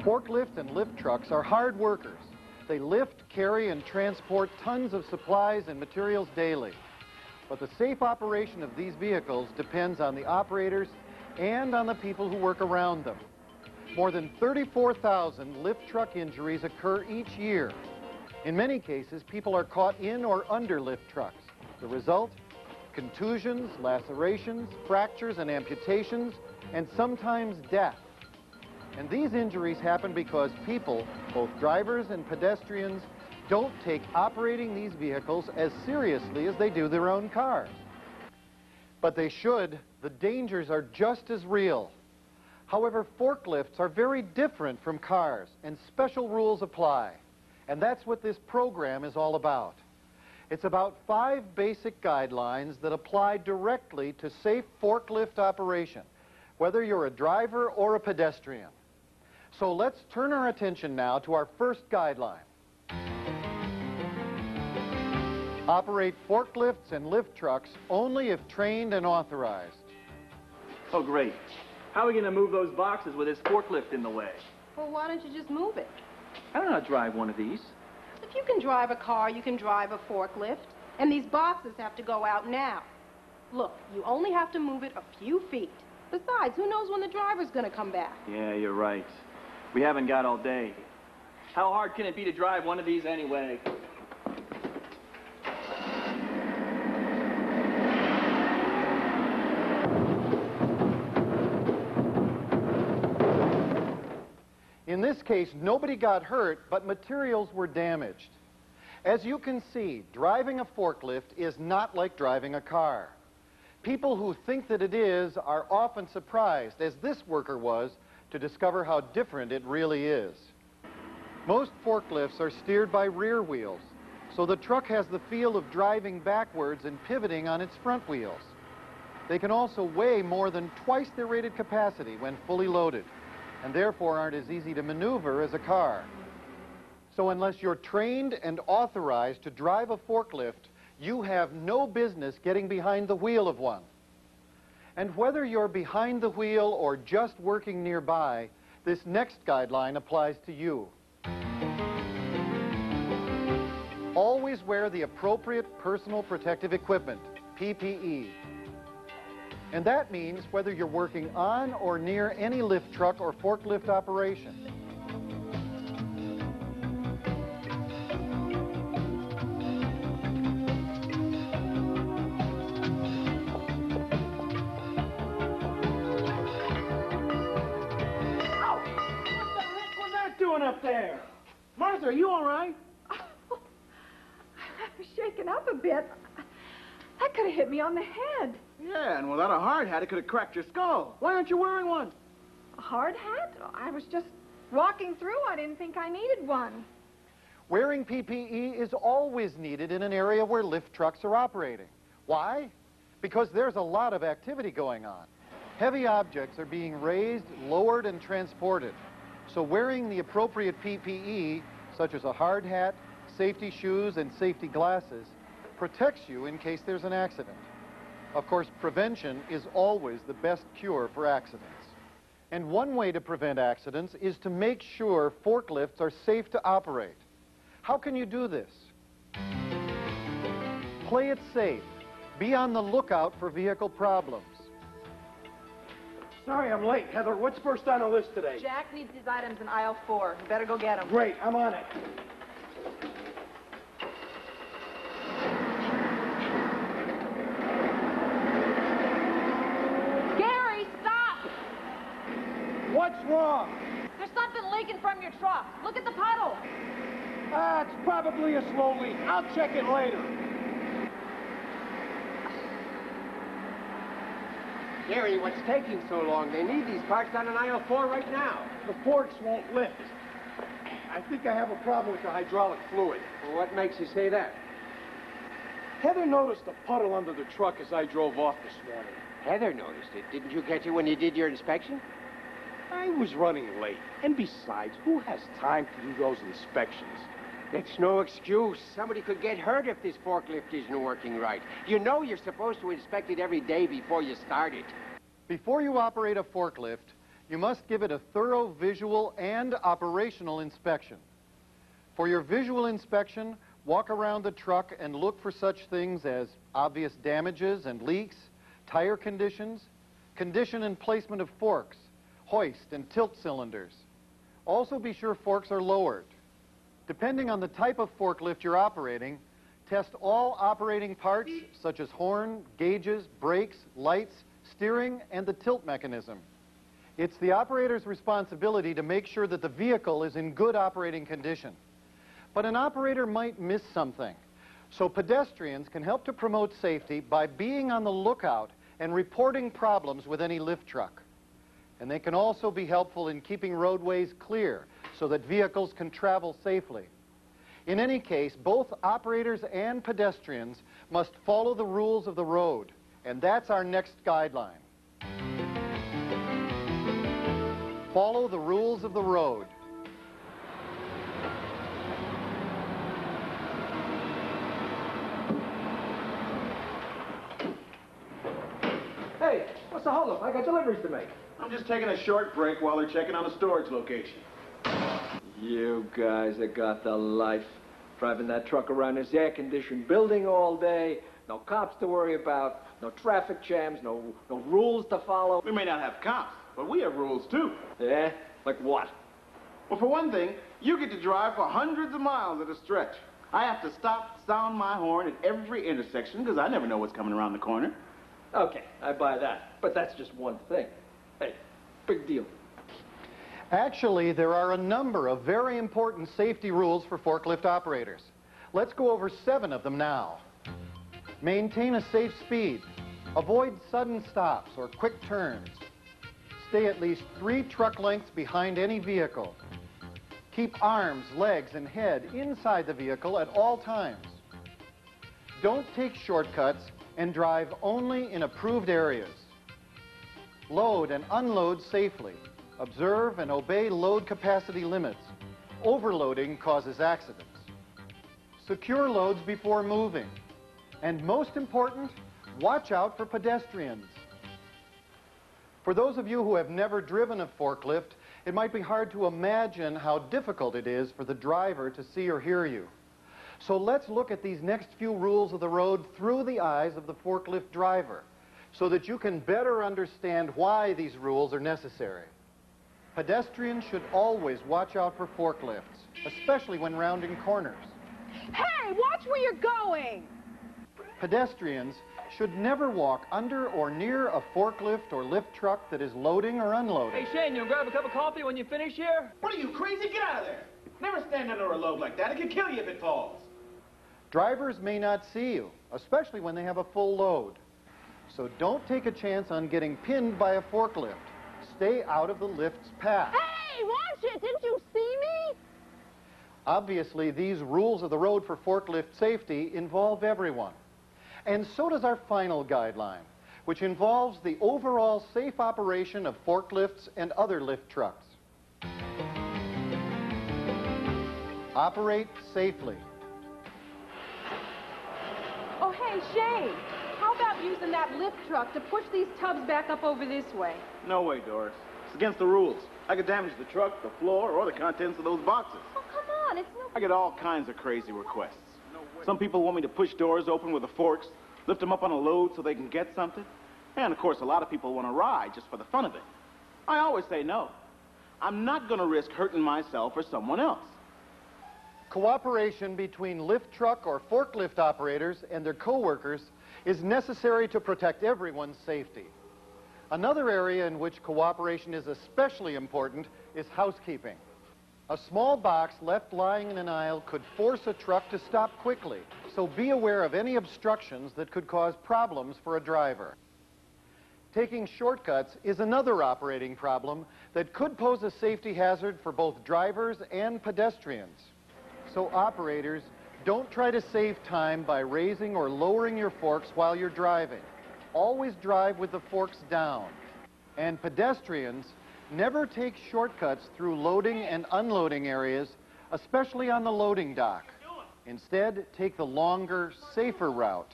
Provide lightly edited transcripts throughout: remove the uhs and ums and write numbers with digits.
Forklift and lift trucks are hard workers. They lift, carry, and transport tons of supplies and materials daily. But the safe operation of these vehicles depends on the operators and on the people who work around them. More than 34,000 lift truck injuries occur each year. In many cases, people are caught in or under lift trucks. The result? Contusions, lacerations, fractures and amputations, and sometimes death. And these injuries happen because people, both drivers and pedestrians, don't take operating these vehicles as seriously as they do their own cars. But they should. The dangers are just as real. However, forklifts are very different from cars, and special rules apply. And that's what this program is all about. It's about 5 basic guidelines that apply directly to safe forklift operation, whether you're a driver or a pedestrian. So let's turn our attention now to our first guideline. Operate forklifts and lift trucks only if trained and authorized. Oh, great. How are we going to move those boxes with this forklift in the way? Well, why don't you just move it? I don't know how to drive one of these. If you can drive a car, you can drive a forklift. And these boxes have to go out now. Look, you only have to move it a few feet. Besides, who knows when the driver's going to come back? Yeah, you're right. We haven't got all day. How hard can it be to drive one of these anyway? In this case, nobody got hurt, but materials were damaged. As you can see, driving a forklift is not like driving a car. People who think that it is are often surprised, as this worker was, to discover how different it really is. Most forklifts are steered by rear wheels, so the truck has the feel of driving backwards and pivoting on its front wheels. They can also weigh more than twice their rated capacity when fully loaded, and therefore aren't as easy to maneuver as a car. So unless you're trained and authorized to drive a forklift, you have no business getting behind the wheel of one. And whether you're behind the wheel or just working nearby, this next guideline applies to you. Always wear the appropriate personal protective equipment, PPE. And that means whether you're working on or near any lift truck or forklift operation. Up there. Martha, are you all right? Oh, I was shaken up a bit. That could have hit me on the head. Yeah, and without a hard hat, it could have cracked your skull. Why aren't you wearing one? A hard hat? I was just walking through. I didn't think I needed one. Wearing PPE is always needed in an area where lift trucks are operating. Why? Because there's a lot of activity going on. Heavy objects are being raised, lowered, and transported. So wearing the appropriate PPE, such as a hard hat, safety shoes, and safety glasses, protects you in case there's an accident. Of course, prevention is always the best cure for accidents. And one way to prevent accidents is to make sure forklifts are safe to operate. How can you do this? Play it safe. Be on the lookout for vehicle problems. Sorry I'm late. Heather, what's first on the list today? Jack needs these items in aisle 4. You better go get them. Great, I'm on it. Gary, stop! What's wrong? There's something leaking from your truck. Look at the puddle. It's probably a slow leak. I'll check it later. Gary, what's taking so long? They need these parts on an aisle 4 right now. The forks won't lift. I think I have a problem with the hydraulic fluid. Well, what makes you say that? Heather noticed a puddle under the truck as I drove off this morning. Heather noticed it. Didn't you catch it when you did your inspection? I was running late. And besides, who has time to do those inspections? It's no excuse. Somebody could get hurt if this forklift isn't working right. You know you're supposed to inspect it every day before you start it. Before you operate a forklift, you must give it a thorough visual and operational inspection. For your visual inspection, walk around the truck and look for such things as obvious damages and leaks, tire conditions, condition and placement of forks, hoist and tilt cylinders. Also be sure forks are lowered. Depending on the type of forklift you're operating, test all operating parts such as horn, gauges, brakes, lights, steering, and the tilt mechanism. It's the operator's responsibility to make sure that the vehicle is in good operating condition. But an operator might miss something. So pedestrians can help to promote safety by being on the lookout and reporting problems with any lift truck. And they can also be helpful in keeping roadways clear so that vehicles can travel safely. In any case, both operators and pedestrians must follow the rules of the road, and that's our next guideline. Follow the rules of the road. Hey, what's the holdup? I got deliveries to make. I'm just taking a short break while they're checking on a storage location. You guys that got the life. Driving that truck around this air-conditioned building all day. No cops to worry about. No traffic jams. No rules to follow. We may not have cops, but we have rules too. Yeah? Like what? Well, for one thing, you get to drive for hundreds of miles at a stretch. I have to stop, sound my horn at every intersection because I never know what's coming around the corner. Okay, I buy that. But that's just one thing. Hey, big deal. Actually, there are a number of very important safety rules for forklift operators. Let's go over 7 of them now. Maintain a safe speed. Avoid sudden stops or quick turns. Stay at least 3 truck lengths behind any vehicle. Keep arms, legs, and head inside the vehicle at all times. Don't take shortcuts and drive only in approved areas. Load and unload safely. Observe and obey load capacity limits. Overloading causes accidents. Secure loads before moving. And most important, watch out for pedestrians. For those of you who have never driven a forklift, it might be hard to imagine how difficult it is for the driver to see or hear you. So let's look at these next few rules of the road through the eyes of the forklift driver, so that you can better understand why these rules are necessary. Pedestrians should always watch out for forklifts, especially when rounding corners. Hey, watch where you're going! Pedestrians should never walk under or near a forklift or lift truck that is loading or unloading. Hey, Shane, you'll grab a cup of coffee when you finish here? What are you, crazy? Get out of there! Never stand under a load like that. It can kill you if it falls. Drivers may not see you, especially when they have a full load. So don't take a chance on getting pinned by a forklift. Stay out of the lift's path. Hey, watch it! Didn't you see me? Obviously, these rules of the road for forklift safety involve everyone. And so does our final guideline, which involves the overall safe operation of forklifts and other lift trucks. Operate safely. Oh, hey, Shane, how about using that lift truck to push these tubs back up over this way? No way, Doris. It's against the rules. I could damage the truck, the floor, or the contents of those boxes. Oh, come on, it's no... I get all kinds of crazy requests. Some people want me to push doors open with the forks, lift them up on a load so they can get something. And, of course, a lot of people want to ride just for the fun of it. I always say no. I'm not going to risk hurting myself or someone else. Cooperation between lift truck or forklift operators and their co-workers is necessary to protect everyone's safety. Another area in which cooperation is especially important is housekeeping. A small box left lying in an aisle could force a truck to stop quickly, so be aware of any obstructions that could cause problems for a driver. Taking shortcuts is another operating problem that could pose a safety hazard for both drivers and pedestrians. So operators, don't try to save time by raising or lowering your forks while you're driving. Always drive with the forks down. And pedestrians, never take shortcuts through loading and unloading areas, especially on the loading dock. Instead, take the longer, safer route.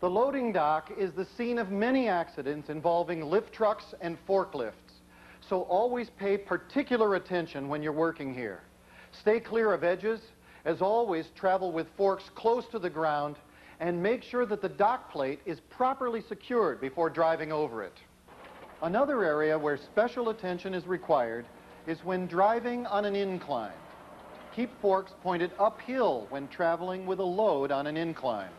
The loading dock is the scene of many accidents involving lift trucks and forklifts. So always pay particular attention when you're working here. Stay clear of edges. As always, travel with forks close to the ground and make sure that the dock plate is properly secured before driving over it. Another area where special attention is required is when driving on an incline. Keep forks pointed uphill when traveling with a load on an incline.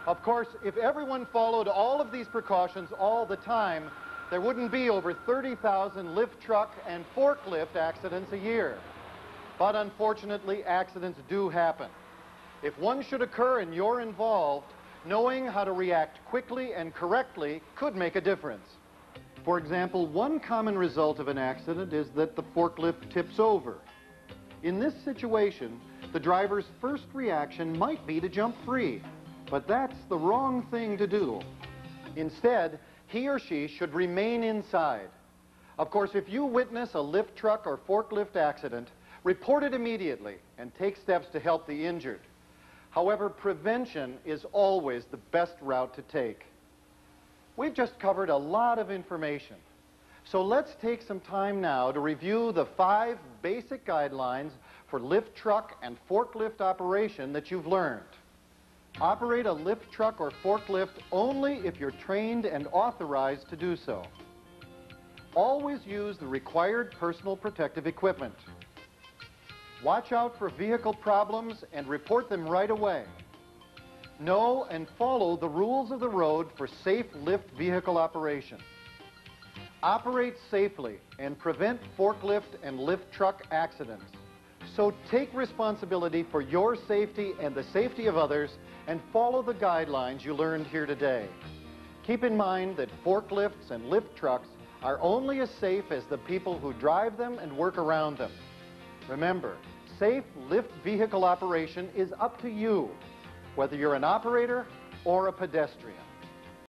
Of course, if everyone followed all of these precautions all the time, there wouldn't be over 30,000 lift truck and forklift accidents a year. But unfortunately, accidents do happen. If one should occur and you're involved, knowing how to react quickly and correctly could make a difference. For example, one common result of an accident is that the forklift tips over. In this situation, the driver's first reaction might be to jump free, but that's the wrong thing to do. Instead, he or she should remain inside. Of course, if you witness a lift truck or forklift accident, report it immediately and take steps to help the injured. However, prevention is always the best route to take. We've just covered a lot of information. So let's take some time now to review the 5 basic guidelines for lift truck and forklift operation that you've learned. Operate a lift truck or forklift only if you're trained and authorized to do so. Always use the required personal protective equipment. Watch out for vehicle problems and report them right away. Know and follow the rules of the road for safe lift vehicle operation. Operate safely and prevent forklift and lift truck accidents. So take responsibility for your safety and the safety of others and follow the guidelines you learned here today. Keep in mind that forklifts and lift trucks are only as safe as the people who drive them and work around them. Remember, safe lift vehicle operation is up to you, whether you're an operator or a pedestrian.